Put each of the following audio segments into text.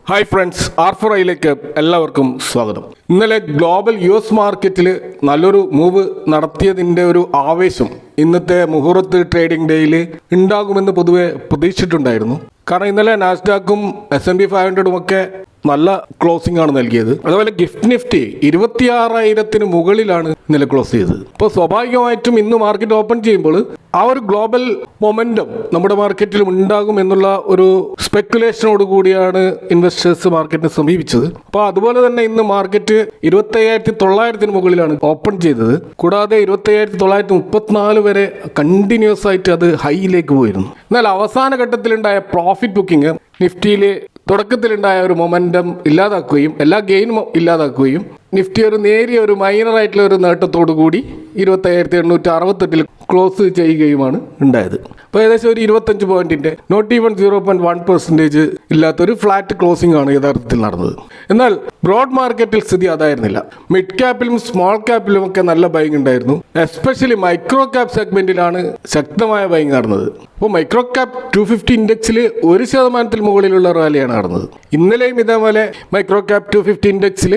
Hi friends, R4iലേക്ക് എല്ലാവർക്കും സ്വാഗതം. ഇന്നലെ ഗ്ലോബൽ US മാർക്കറ്റിൽ നല്ലൊരു മൂവ് നടത്തിയതിൻ്റെ ഒരു ആവേശം ഇന്നത്തെ മുഹൂർത്ത് ട്രേഡിംഗ് ഡേയിൽ ഉണ്ടാകുമെന്ന് പൊതുവെ പ്രതീക്ഷിച്ചിട്ടുണ്ടായിരുന്നു. കാരണം ഇന്നലെ നാസ്ഡാക്കും S&P 500 ഒക്കെ നല്ല ക്ലോസിംഗ് ആണ് നൽകിയത്. അതുപോലെ ഗിഫ്റ്റ് നിഫ്റ്റി 26,000 മുകളിലാണ് ഇന്നലെ ക്ലോസ് ചെയ്തത്. അപ്പോൾ സ്വാഭാവികമായിട്ടും ഇന്ന് മാർക്കറ്റ് ഓപ്പൺ ചെയ്യുമ്പോൾ ആ ഒരു ഗ്ലോബൽ മൊമെന്റം നമ്മുടെ മാർക്കറ്റിലും ഉണ്ടാകും എന്നുള്ള ഒരു സ്പെക്കുലേഷനോട് കൂടിയാണ് ഇൻവെസ്റ്റേഴ്സ് മാർക്കറ്റിനെ സമീപിച്ചത്. അപ്പോൾ അതുപോലെ തന്നെ ഇന്ന് മാർക്കറ്റ് 25,900 മുകളിലാണ് ഓപ്പൺ ചെയ്തത്. കൂടാതെ 25,934 വരെ കണ്ടിന്യൂസ് ആയിട്ട് അത് ഹൈയിലേക്ക് പോയിരുന്നു. എന്നാൽ അവസാന ഘട്ടത്തിലുണ്ടായ പ്രോഫിറ്റ് ബുക്കിംഗ് നിഫ്റ്റിയിൽ തുടക്കത്തിലുണ്ടായ ഒരു മൊമെന്റം ഇല്ലാതാക്കുകയും എല്ലാ ഗെയിനും ഇല്ലാതാക്കുകയും നിഫ്റ്റി ഒരു നേരിയ ഒരു മൈനറായിട്ടുള്ള ഒരു നേട്ടത്തോടു കൂടി 25,868 ക്ലോസ് ചെയ്യുകയുമാണ് ഉണ്ടായത്. അപ്പോൾ ഏകദേശം ഒരു 25 പോയിന്റിന്റെ നോട്ട് ഈവൻ 0.1% ഇല്ലാത്തൊരു ഫ്ലാറ്റ് ക്ലോസിംഗ് ആണ് യഥാർത്ഥത്തിൽ നടന്നത്. എന്നാൽ ബ്രോഡ് മാർക്കറ്റിൽ സ്ഥിതി അതായിരുന്നില്ല. മിഡ് ക്യാപ്പിലും സ്മോൾ ക്യാപ്പിലും ഒക്കെ നല്ല ബൈങ് ഉണ്ടായിരുന്നു. എസ്പെഷ്യലി മൈക്രോ ക്യാപ് സെഗ്മെന്റിലാണ് ശക്തമായ ബൈങ് നടന്നത്. അപ്പോൾ മൈക്രോ ക്യാപ് 250 ഇൻഡെക്സിൽ 1% മുകളിലുള്ള റാലിയാണ് നടന്നത്. ഇന്നലെയും ഇതേപോലെ മൈക്രോ ക്യാപ് 250 ഇൻഡെക്സിൽ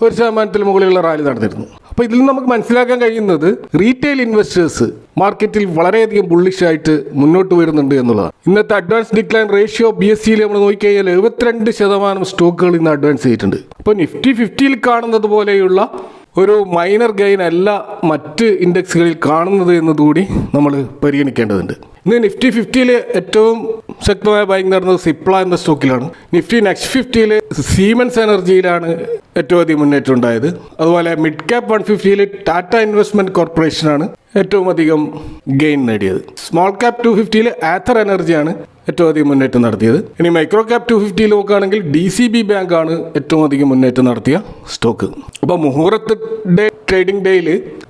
1% മുകളിലുള്ള റാലി നടന്നിരുന്നു. അപ്പോൾ ഇതിൽ നിന്ന് നമുക്ക് മനസ്സിലാക്കാൻ കഴിയുന്നത് റീറ്റെയിൽ ഇൻവെസ്റ്റേഴ്സ് മാർക്കറ്റിൽ വളരെയധികം ബുള്ളിഷായിട്ട് മുന്നോട്ട് വരുന്നുണ്ട് എന്നുള്ളതാണ്. ഇന്നത്തെ അഡ്വാൻസ് ഡിക്ലൈൻ റേഷ്യോ BSEയിൽ നമ്മൾ നോക്കിക്കഴിഞ്ഞാൽ 72% സ്റ്റോക്കുകൾ ഇന്ന് അഡ്വാൻസ് ചെയ്തിട്ടുണ്ട്. അപ്പോൾ നിഫ്റ്റി 50യിൽ കാണുന്നത് പോലെയുള്ള ഒരു മൈനർ ഗെയിൻ അല്ല മറ്റ് ഇൻഡെക്സുകളിൽ കാണുന്നത് എന്നതുകൂടി നമ്മൾ പരിഗണിക്കേണ്ടതുണ്ട്. ഇന്ന് നിഫ്റ്റി 50യിൽ ഏറ്റവും ശക്തമായ ബൈങ് നടന്നത് സിപ്ല എന്ന സ്റ്റോക്കിലാണ്. നിഫ്റ്റി നെക്സ്റ്റ് 50യിൽ സീമെൻസ് എനർജിയിലാണ് ഏറ്റവും അധികം മുന്നേറ്റം ഉണ്ടായത്. അതുപോലെ മിഡ് ക്യാപ് 150യിൽ ടാറ്റ ഇൻവെസ്റ്റ്മെന്റ് കോർപ്പറേഷനാണ് ഏറ്റവും അധികം ഗെയിൻ നേടിയത്. സ്മോൾ ക്യാപ് 250യിൽ ആത്തർ എനർജിയാണ് ഏറ്റവും അധികം മുന്നേറ്റം നടത്തിയത്. ഇനി മൈക്രോ ക്യാപ് 250യിൽ നോക്കുകയാണെങ്കിൽ DCB ബാങ്ക് ആണ് ഏറ്റവും അധികം മുന്നേറ്റം നടത്തിയ സ്റ്റോക്ക്. അപ്പോൾ മുഹൂർത്ത് ട്രേഡിംഗ് ഡേയിൽ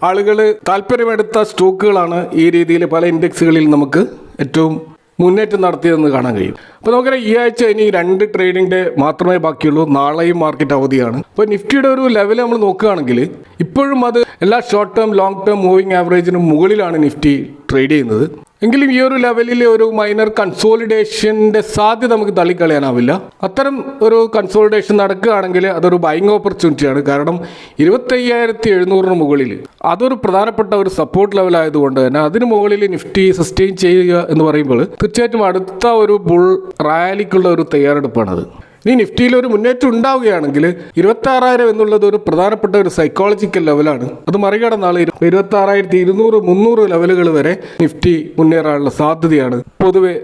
ആളുകൾ താല്പര്യമെടുത്ത സ്റ്റോക്കുകളാണ് ഈ രീതിയിൽ പല ഇൻഡെക്സുകളിൽ നമുക്ക് ഏറ്റവും മുന്നേറ്റം നടത്തിയതെന്ന് കാണാൻ കഴിയും. അപ്പോൾ നമുക്കറിയാം ഈ ആഴ്ച ഇനി 2 ട്രേഡിംഗ് ഡേ മാത്രമേ ബാക്കിയുള്ളൂ. നാളെയും മാർക്കറ്റ് അവധിയാണ്. അപ്പോൾ നിഫ്റ്റിയുടെ ഒരു ലെവൽ നമ്മൾ നോക്കുകയാണെങ്കിൽ ഇപ്പോഴും അത് എല്ലാ short term long term moving ആവറേജിനും മുകളിലാണ് നിഫ്റ്റി ട്രേഡ് ചെയ്യുന്നത്. എങ്കിലും ഈ ഒരു ലെവലിൽ ഒരു മൈനർ കൺസോളിഡേഷൻ്റെ സാധ്യത നമുക്ക് തള്ളിക്കളയാനാവില്ല. അത്തരം ഒരു കൺസോളിഡേഷൻ നടക്കുകയാണെങ്കിൽ അതൊരു ബൈങ് ഓപ്പർച്യൂണിറ്റിയാണ്. കാരണം 25,700 മുകളിൽ അതൊരു പ്രധാനപ്പെട്ട ഒരു സപ്പോർട്ട് ലെവൽ ആയതുകൊണ്ട് തന്നെ അതിന് മുകളിൽ നിഫ്റ്റി സസ്റ്റെയിൻ ചെയ്യുക എന്ന് പറയുമ്പോൾ തീർച്ചയായിട്ടും അടുത്ത ഒരു ബുൾ റാലിക്കുള്ള ഒരു തയ്യാറെടുപ്പാണത്. ഇനി നിഫ്റ്റിയിൽ ഒരു മുന്നേറ്റം ഉണ്ടാവുകയാണെങ്കിൽ 26,000 എന്നുള്ളത് ഒരു പ്രധാനപ്പെട്ട ഒരു സൈക്കോളജിക്കൽ ലെവലാണ്. അത് മറികടന്നാൽ 26,200, 300 ലെവലുകൾ വരെ നിഫ്റ്റി മുന്നേറാനുള്ള സാധ്യതയാണ് പൊതുവെ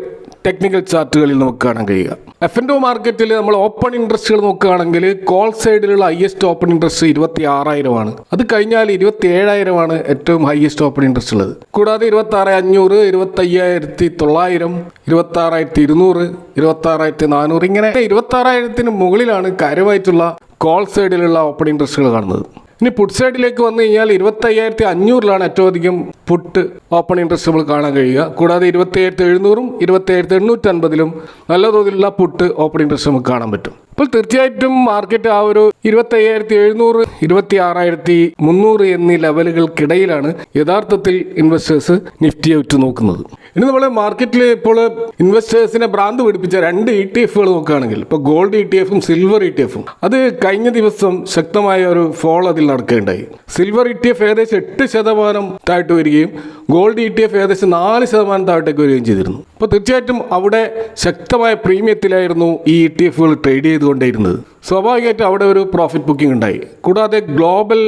ടെക്നിക്കൽ ചാർട്ടുകളിൽ നമുക്ക് കാണാൻ കഴിയുക. F&O മാർക്കറ്റിൽ നമ്മൾ ഓപ്പൺ ഇൻട്രസ്റ്റുകൾ നോക്കുകയാണെങ്കിൽ കോൾ സൈഡിലുള്ള ഹയസ്റ്റ് ഓപ്പൺ ഇൻട്രസ്റ്റ് 26,000 ആണ്. അത് കഴിഞ്ഞാൽ 27,000 ആണ് ഏറ്റവും ഹയസ്റ്റ് ഓപ്പൺ ഇൻട്രസ്റ്റ് ഉള്ളത്. കൂടാതെ 26,500, 25,900, 26,200, 26,400 ഇങ്ങനെ 26,000 മുകളിലാണ് കാര്യമായിട്ടുള്ള കോൾ സൈഡിലുള്ള ഓപ്പൺ ഇൻട്രസ്റ്റുകൾ കാണുന്നത്. ഇനി പുട്ട് സൈഡിലേക്ക് വന്നു കഴിഞ്ഞാൽ 25,500 ഏറ്റവും അധികം പുട്ട് ഓപ്പൺ ഇൻട്രസ്റ്റ് നമ്മൾ കാണാൻ കഴിയുക. കൂടാതെ 27,700, 27,850 നല്ല തോതിലുള്ള പുട്ട് ഓപ്പൺ ഇൻട്രസ്റ്റ് നമുക്ക് കാണാൻ പറ്റും. അപ്പോൾ തീർച്ചയായിട്ടും മാർക്കറ്റ് ആ ഒരു 25,700, 26,300 എന്നീ ലെവലുകൾക്കിടയിലാണ് യഥാർത്ഥത്തിൽ ഇൻവെസ്റ്റേഴ്സ് നിഫ്റ്റിയെ ഉറ്റു നോക്കുന്നത്. ഇനി നമ്മൾ മാർക്കറ്റിൽ ഇപ്പോൾ ഇൻവെസ്റ്റേഴ്സിനെ ഭ്രാന്ത് പിടിപ്പിച്ച 2 ETFകൾ നോക്കുകയാണെങ്കിൽ ഇപ്പോൾ ഗോൾഡ് ETF-ഉം സിൽവർ ETF-ഉം അത് കഴിഞ്ഞ ദിവസം ശക്തമായ ഒരു ഫോൾ അതിൽ നടക്കുകയുണ്ടായി. സിൽവർ ETF ഏകദേശം 8% താഴ്ത്തു വരികയും ഗോൾഡ് ETF ഏകദേശം 4% താഴത്തേക്ക് വരികയും ചെയ്തിരുന്നു. അപ്പോൾ തീർച്ചയായിട്ടും അവിടെ ശക്തമായ പ്രീമിയത്തിലായിരുന്നു ഈ ETF-കൾ ട്രേഡ് ചെയ്തുകൊണ്ടേയിരുന്നത്. സ്വാഭാവികമായിട്ടും അവിടെ ഒരു പ്രോഫിറ്റ് ബുക്കിംഗ് ഉണ്ടായി. കൂടാതെ ഗ്ലോബൽ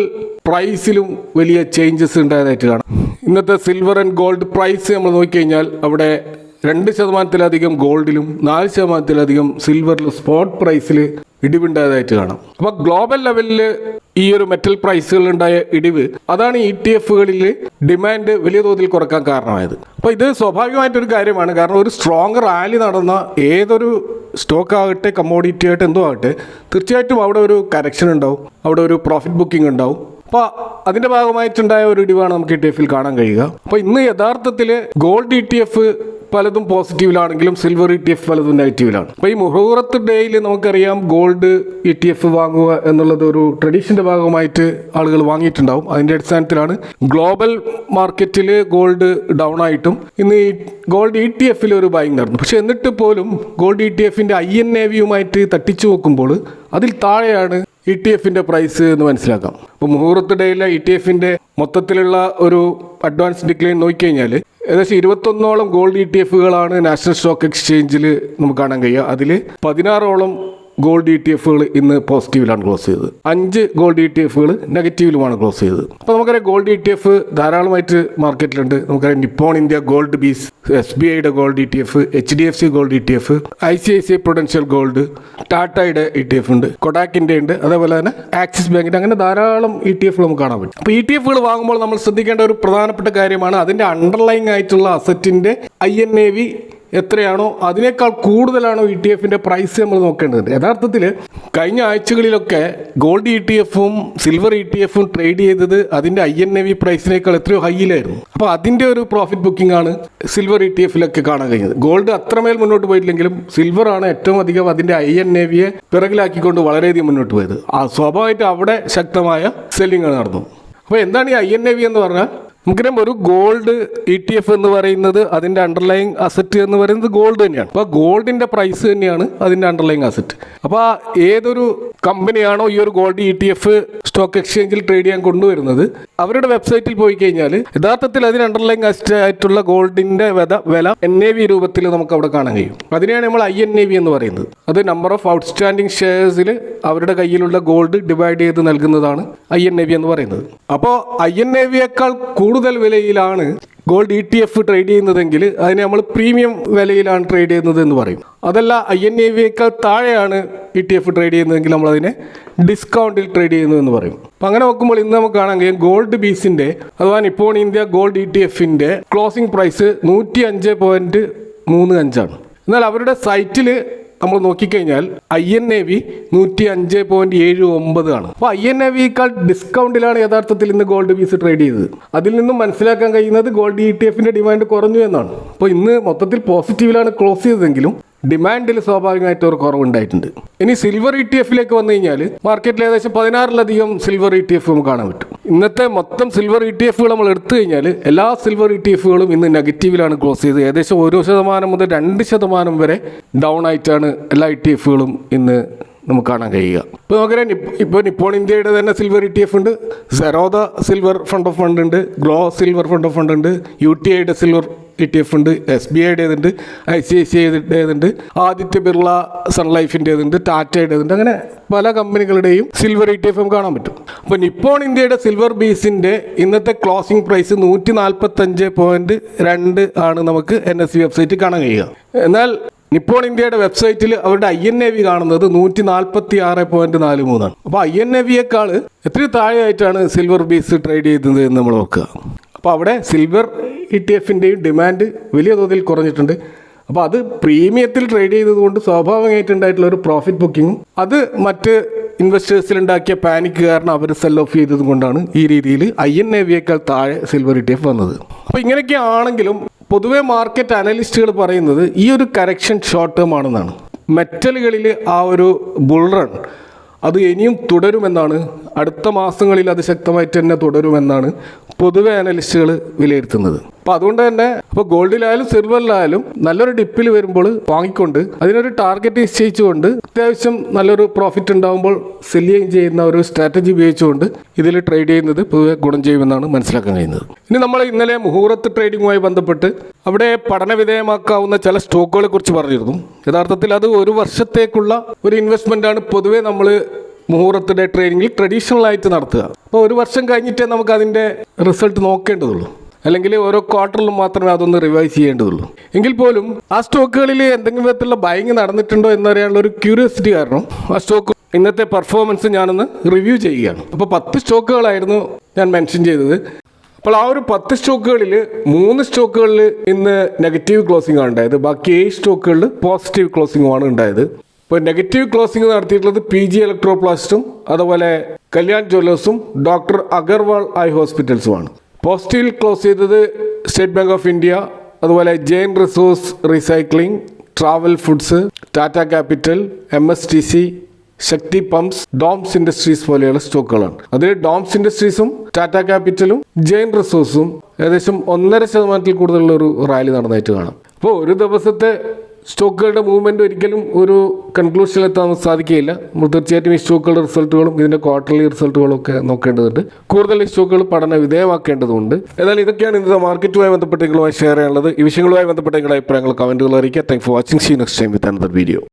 പ്രൈസിലും വലിയ ചേഞ്ചസ് ഉണ്ടായതായിട്ട് കാണാം. ഇന്നത്തെ സിൽവർ ആൻഡ് ഗോൾഡ് പ്രൈസ് നമ്മൾ നോക്കിക്കഴിഞ്ഞാൽ അവിടെ 2%-ലധികം ഗോൾഡിലും 4%-ലധികം സിൽവറിലും സ്പോട്ട് പ്രൈസിൽ ഇടിവുണ്ടായതായിട്ട് കാണാം. അപ്പോൾ ഗ്ലോബൽ ലെവലിൽ ഈ ഒരു മെറ്റൽ പ്രൈസുകളുണ്ടായ ഇടിവ് അതാണ് ETF-കളിൽ ഡിമാൻഡ് വലിയ തോതിൽ കുറക്കാൻ കാരണമായത്. അപ്പോൾ ഇത് സ്വാഭാവികമായിട്ടൊരു കാര്യമാണ്. കാരണം ഒരു സ്ട്രോങ് റാലി നടന്ന ഏതൊരു സ്റ്റോക്ക് ആകട്ടെ കമ്മോഡിറ്റി ആകട്ടെ എന്തോ ആകട്ടെ തീർച്ചയായിട്ടും അവിടെ ഒരു കറക്ഷൻ ഉണ്ടാവും, അവിടെ ഒരു പ്രോഫിറ്റ് ബുക്കിംഗ് ഉണ്ടാവും. അപ്പോൾ അതിൻ്റെ ഭാഗമായിട്ടുണ്ടായ ഒരു ഇടിവാണ് നമുക്ക് ETF-ൽ കാണാൻ കഴിയുക. അപ്പോൾ ഇന്ന് യഥാർത്ഥത്തിൽ ഗോൾഡ് ETF പലതും പോസിറ്റീവിലാണെങ്കിലും സിൽവർ ETF പലതും നെഗറ്റീവിലാണ്. അപ്പോൾ ഈ മുഹൂർത്ത് ഡേയിൽ നമുക്കറിയാം ഗോൾഡ് ETF വാങ്ങുക എന്നുള്ളത് ഒരു ട്രഡീഷൻ്റെ ഭാഗമായിട്ട് ആളുകൾ വാങ്ങിയിട്ടുണ്ടാവും. അതിൻ്റെ അടിസ്ഥാനത്തിലാണ് ഗ്ലോബൽ മാർക്കറ്റിൽ ഗോൾഡ് ഡൗൺ ആയിട്ടും ഇന്ന് ഈ ഗോൾഡ് ETF ഒരു ബൈങ് നടന്നു. പക്ഷെ എന്നിട്ട് പോലും ഗോൾഡ് ETF-ന്റെ INAV-യുമായിട്ട് തട്ടിച്ചു നോക്കുമ്പോൾ അതിൽ താഴെയാണ് ETF-ന്റെ പ്രൈസ് എന്ന് മനസ്സിലാക്കാം. അപ്പോൾ മുഹൂർത്ത് ഡേയിലെ ETF-ന്റെ മൊത്തത്തിലുള്ള ഒരു അഡ്വാൻസ് ഡിക്ലൈൻ നോക്കിക്കഴിഞ്ഞാൽ ഏകദേശം 21ഓളം ഗോൾഡ് ETF-കളാണ് നാഷണൽ സ്റ്റോക്ക് എക്സ്ചേഞ്ചിൽ നമുക്ക് കാണാൻ കഴിയുക. അതിൽ 16ഓളം ഗോൾഡ് ETF-കൾ ഇന്ന് പോസിറ്റീവിലാണ് ക്ലോസ് ചെയ്തത്. 5 ഗോൾഡ് ETF-കൾ നെഗറ്റീവിലുമാണ് ക്ലോസ് ചെയ്തത്. അപ്പോൾ നമുക്കറിയാം ഗോൾഡ് ETF ധാരാളമായിട്ട് മാർക്കറ്റിലുണ്ട്. നമുക്കറിയാം നിപ്പോൺ ഇന്ത്യ ഗോൾഡ് ബീസ്, SBIയുടെ gold ETF, HDFC gold ETF, ICICI Prudential gold, ടാറ്റയുടെ ETF ഉണ്ട്, കൊഡാക്കിൻ്റെ ഉണ്ട്, അതേപോലെ തന്നെ ആക്സിസ് ബാങ്കിൻ്റെ, അങ്ങനെ ധാരാളം ETF നമുക്ക് കാണാൻ പറ്റും. അപ്പോൾ ETF-കൾ വാങ്ങുമ്പോൾ നമ്മൾ ശ്രദ്ധിക്കേണ്ട ഒരു പ്രധാനപ്പെട്ട കാര്യമാണ് അതിൻ്റെ അണ്ടർലൈങ് ആയിട്ടുള്ള അസറ്റിൻ്റെ INAV എത്രയാണോ അതിനേക്കാൾ കൂടുതലാണോ ETF-ന്റെ പ്രൈസ് നമ്മൾ നോക്കേണ്ടത്. യഥാർത്ഥത്തിൽ കഴിഞ്ഞ ആഴ്ചകളിലൊക്കെ ഗോൾഡ് ETF-ഉം സിൽവർ ETF-ഉം ട്രേഡ് ചെയ്തത് അതിൻ്റെ INAV പ്രൈസിനേക്കാൾ എത്രയോ ഹൈയിലായിരുന്നു. അപ്പോൾ അതിൻ്റെ ഒരു പ്രോഫിറ്റ് ബുക്കിംഗ് ആണ് സിൽവർ ETF-ലൊക്കെ കാണാൻ കഴിഞ്ഞത്. ഗോൾഡ് അത്രമേൽ മുന്നോട്ട് പോയിട്ടില്ലെങ്കിലും സിൽവർ ആണ് ഏറ്റവും അധികം അതിൻ്റെ INAV-യെ പിറകിലാക്കിക്കൊണ്ട് വളരെയധികം മുന്നോട്ട് പോയത്. സ്വാഭാവികമായിട്ട് അവിടെ ശക്തമായ സെല്ലിംഗ് നടന്നു. അപ്പോൾ എന്താണ് ഈ INAV എന്ന് പറഞ്ഞാൽ നമുക്കറിയാം ഒരു ഗോൾഡ് ETF എന്ന് പറയുന്നത് അതിൻ്റെ അണ്ടർലൈങ് അസറ്റ് എന്ന് പറയുന്നത് ഗോൾഡ് തന്നെയാണ്. അപ്പോൾ ഗോൾഡിൻ്റെ പ്രൈസ് തന്നെയാണ് അതിൻ്റെ അണ്ടർലൈങ് അസറ്റ്. അപ്പോൾ ഏതൊരു കമ്പനിയാണോ ഈ ഒരു ഗോൾഡ് ETF സ്റ്റോക്ക് എക്സ്ചേഞ്ചിൽ ട്രേഡ് ചെയ്യാൻ കൊണ്ടുവരുന്നത് അവരുടെ വെബ്സൈറ്റിൽ പോയി കഴിഞ്ഞാൽ യഥാർത്ഥത്തിൽ അതിന് അണ്ടർലൈങ് അസറ്റ് ആയിട്ടുള്ള ഗോൾഡിൻ്റെ വില NAV രൂപത്തിൽ നമുക്ക് അവിടെ കാണാൻ കഴിയും. അതിനെയാണ് നമ്മൾ INAV എന്ന് പറയുന്നത്. അത് നമ്പർ ഓഫ് ഔട്ട്സ്റ്റാൻഡിങ് ഷെയർസിൽ അവരുടെ കയ്യിലുള്ള ഗോൾഡ് ഡിവൈഡ് ചെയ്ത് നൽകുന്നതാണ് INAV എന്ന് പറയുന്നത്. അപ്പോൾ INAV-യേക്കാൾ കൂടുതൽ വിലയിലാണ് ഗോൾഡ് ETF ട്രേഡ് ചെയ്യുന്നതെങ്കിൽ അതിനെ നമ്മൾ പ്രീമിയം വിലയിലാണ് ട്രേഡ് ചെയ്യുന്നത് എന്ന് പറയും. അതല്ല INAV-യേക്കാൾ താഴെയാണ് ETF ട്രേഡ് ചെയ്യുന്നതെങ്കിൽ നമ്മളതിനെ ഡിസ്കൗണ്ടിൽ ട്രേഡ് ചെയ്യുന്നതെന്ന് പറയും. അപ്പം അങ്ങനെ നോക്കുമ്പോൾ ഇന്ന് നമുക്ക് കാണാൻ കഴിയും ഗോൾഡ് ബീസിൻ്റെ അഥവാ നിപ്പോൺ ഇന്ത്യ ഗോൾഡ് ETF-ന്റെ ക്ലോസിംഗ് പ്രൈസ് 105.35 ആണ്. എന്നാൽ അവരുടെ സൈറ്റിൽ നമ്മൾ നോക്കിക്കഴിഞ്ഞാൽ INAV 105.79 ആണ്. അപ്പോൾ INAV-യേക്കാൾ ഡിസ്കൗണ്ടിലാണ് യഥാർത്ഥത്തിൽ ഇന്ന് ഗോൾഡ് ബീസ് ട്രേഡ് ചെയ്തത്. അതിൽ നിന്നും മനസ്സിലാക്കാൻ കഴിയുന്നത് ഗോൾഡ് ETF-ന്റെ ഡിമാൻഡ് കുറഞ്ഞു എന്നാണ്. അപ്പോൾ ഇന്ന് മൊത്തത്തിൽ പോസിറ്റീവിലാണ് ക്ലോസ് ചെയ്തതെങ്കിലും ഡിമാൻഡിൽ സ്വാഭാവികമായിട്ട് ഒരു കുറവുണ്ടായിട്ടുണ്ട്. ഇനി സിൽവർ ETF-ലേക്ക് വന്നു കഴിഞ്ഞാൽ മാർക്കറ്റിൽ ഏകദേശം 16ലധികം സിൽവർ ETF നമുക്ക് കാണാൻ പറ്റും. ഇന്നത്തെ മൊത്തം സിൽവർ ETF-കൾ നമ്മൾ എടുത്തു കഴിഞ്ഞാൽ എല്ലാ സിൽവർ ETF-കളും ഇന്ന് നെഗറ്റീവിലാണ് ക്ലോസ് ചെയ്തത്. ഏകദേശം 1% മുതൽ 2% വരെ ഡൗൺ ആയിട്ടാണ് എല്ലാ ETF-കളും ഇന്ന് നമുക്ക് കാണാൻ കഴിയുക. ഇപ്പോൾ നമുക്കറിയാം ഇപ്പോൾ നിപ്പോൺ ഇന്ത്യയുടെ തന്നെ സിൽവർ ETF ഉണ്ട്, Zerodha silver fund of fund ഉണ്ട്, Groww silver fund of fund ഉണ്ട്, UTIയുടെ സിൽവർ ETF ഉണ്ട്, SBIയുടേതുണ്ട്, ICICIയുടേതുണ്ട്, ആദിത്യ ബിർള സൺ ലൈഫിൻ്റേതുണ്ട്, ടാറ്റയുടേതുണ്ട്, അങ്ങനെ പല കമ്പനികളുടെയും സിൽവർ ETF കാണാൻ പറ്റും. അപ്പോൾ നിപ്പോൺ ഇന്ത്യയുടെ സിൽവർ ബീസിൻ്റെ ഇന്നത്തെ ക്ലോസിംഗ് പ്രൈസ് 145.2 ആണ് നമുക്ക് NSE വെബ്സൈറ്റിൽ കാണാൻ കഴിയുക. എന്നാൽ നിപ്പോൺ ഇന്ത്യയുടെ വെബ്സൈറ്റിൽ അവരുടെ INAV കാണുന്നത് 146.43 ആണ്. അപ്പോൾ INAV-യേക്കാൾ എത്രയോ താഴെയായിട്ടാണ് സിൽവർ ബീസ് ട്രേഡ് ചെയ്യുന്നത് എന്ന് നമ്മൾ നോക്കുക. അപ്പോൾ അവിടെ സിൽവർ ETF-ൻ്റെയും ഡിമാൻഡ് വലിയ തോതിൽ കുറഞ്ഞിട്ടുണ്ട്. അപ്പോൾ അത് പ്രീമിയത്തിൽ ട്രേഡ് ചെയ്തതുകൊണ്ട് സ്വാഭാവികമായിട്ടുണ്ടായിട്ടുള്ള ഒരു പ്രോഫിറ്റ് ബുക്കിങ്ങും അത് മറ്റ് ഇൻവെസ്റ്റേഴ്സിലുണ്ടാക്കിയ പാനിക് കാരണം അവർ സെൽ ഓഫ് ചെയ്തത് കൊണ്ടാണ് ഈ രീതിയിൽ INAV-യേക്കാൾ താഴെ സിൽവർ ETF വന്നത്. അപ്പോൾ ഇങ്ങനെയൊക്കെ ആണെങ്കിലും പൊതുവെ മാർക്കറ്റ് അനലിസ്റ്റുകൾ പറയുന്നത് ഈ ഒരു കറക്ഷൻ ഷോർട്ട് ടേം ആണെന്നാണ്. മെറ്റലുകളിൽ ആ ഒരു ബുൾ റൺ അത് ഇനിയും തുടരുമെന്നാണ്, അടുത്ത മാസങ്ങളിൽ അത് ശക്തമായിട്ട് തന്നെ തുടരുമെന്നാണ് പൊതുവെ അനലിസ്റ്റുകൾ വിലയിരുത്തുന്നത്. അപ്പോൾ അതുകൊണ്ട് തന്നെ ഇപ്പോൾ ഗോൾഡിലായാലും സിൽവറിലായാലും നല്ലൊരു ഡിപ്പിൽ വരുമ്പോൾ വാങ്ങിക്കൊണ്ട് അതിനൊരു ടാർഗറ്റ് നിശ്ചയിച്ചുകൊണ്ട് അത്യാവശ്യം നല്ലൊരു പ്രോഫിറ്റ് ഉണ്ടാകുമ്പോൾ സെല്ലിങ് ചെയ്യുന്ന ഒരു സ്ട്രാറ്റജി ഉപയോഗിച്ചുകൊണ്ട് ഇതിൽ ട്രേഡ് ചെയ്യുന്നത് പൊതുവെ ഗുണം ചെയ്യുമെന്നാണ് മനസ്സിലാക്കാൻ കഴിയുന്നത്. ഇനി നമ്മൾ ഇന്നലെ മുഹൂർത്ത് ട്രേഡിങ്ങുമായി ബന്ധപ്പെട്ട് അവിടെ പഠനവിധേയമാക്കാവുന്ന ചില സ്റ്റോക്കുകളെ കുറിച്ച് പറഞ്ഞിരുന്നു. യഥാർത്ഥത്തിൽ അത് ഒരു വർഷത്തേക്കുള്ള ഒരു ഇൻവെസ്റ്റ്മെൻ്റാണ് പൊതുവെ നമ്മൾ മുഹൂർത്തയുടെ ട്രേഡിങ്ങിൽ ട്രഡീഷണൽ ആയിട്ട് നടത്തുക. അപ്പോൾ ഒരു വർഷം കഴിഞ്ഞിട്ടേ നമുക്ക് അതിൻ്റെ റിസൾട്ട് നോക്കേണ്ടതുള്ളൂ, അല്ലെങ്കിൽ ഓരോ ക്വാർട്ടറിലും മാത്രമേ അതൊന്ന് റിവൈസ് ചെയ്യേണ്ടതുള്ളൂ. എങ്കിൽ പോലും ആ സ്റ്റോക്കുകളിൽ എന്തെങ്കിലും വിധത്തിലുള്ള ബൈങ് നടന്നിട്ടുണ്ടോ എന്നറിയാനുള്ള ഒരു ക്യൂരിയോസിറ്റി കാരണം ആ സ്റ്റോക്ക് ഇന്നത്തെ പെർഫോമൻസ് ഞാനൊന്ന് റിവ്യൂ ചെയ്യുകയാണ്. അപ്പോൾ 10 സ്റ്റോക്കുകളായിരുന്നു ഞാൻ മെൻഷൻ ചെയ്തത്. അപ്പോൾ ആ ഒരു 10 സ്റ്റോക്കുകളിൽ 3 സ്റ്റോക്കുകളിൽ ഇന്ന് നെഗറ്റീവ് ക്ലോസിംഗ് ആണ് ഉണ്ടായത്. ബാക്കി 7 സ്റ്റോക്കുകളിൽ പോസിറ്റീവ് ക്ലോസിംഗുമാണ് ഉണ്ടായത്. ഇപ്പോൾ നെഗറ്റീവ് ക്ലോസിംഗ് നടത്തിയിട്ടുള്ളത് PG ഇലക്ട്രോപ്ലാസ്റ്റും അതുപോലെ കല്യാൺ ജ്വല്ലേഴ്സും ഡോക്ടർ അഗർവാൾ ഐ ഹോസ്പിറ്റൽസുമാണ്. പോസിറ്റീവിൽ ക്ലോസ് ചെയ്തത് സ്റ്റേറ്റ് ബാങ്ക് ഓഫ് ഇന്ത്യ, അതുപോലെ Jain resource recycling, travel foods, Tata capital, MSTC, Shakti pumps, Doms industries പോലെയുള്ള സ്റ്റോക്കുകളാണ്. അതിൽ ഡോംസ് ഇൻഡസ്ട്രീസും ടാറ്റ ക്യാപിറ്റലും ജെയിൻ റിസോഴ്സും ഏകദേശം 1.5% കൂടുതലുള്ള ഒരു റാലി നടന്നതായിട്ട് കാണാം. അപ്പോൾ ഒരു ദിവസത്തെ സ്റ്റോക്കുകളുടെ മൂവ്മെൻറ്റ് ഒരിക്കലും ഒരു കൺക്ലൂഷനിലെത്താൻ സാധിക്കുകയില്ല. നമ്മൾ തീർച്ചയായിട്ടും ഈ സ്റ്റോക്കുകളുടെ റിസൾട്ടുകളും ഇതിൻ്റെ ക്വാർട്ടർലി റിസൾട്ടുകളും ഒക്കെ നോക്കേണ്ടതുണ്ട്. കൂടുതൽ ഈ സ്റ്റോക്കുകൾ പഠന വിധേയമാക്കേണ്ടതുണ്ട്. എന്നാൽ ഇതൊക്കെയാണ് ഇന്നത്തെ മാർക്കറ്റുമായി ബന്ധപ്പെട്ട് നിങ്ങളുമായി ഷെയർ ചെയ്യാനുള്ളത്. ഈ വിഷയങ്ങളുമായി ബന്ധപ്പെട്ട നിങ്ങളുടെ അഭിപ്രായങ്ങൾ കമൻറ്റുകൾ അറിയിക്കുക. Thank for watching. See you next time with another video.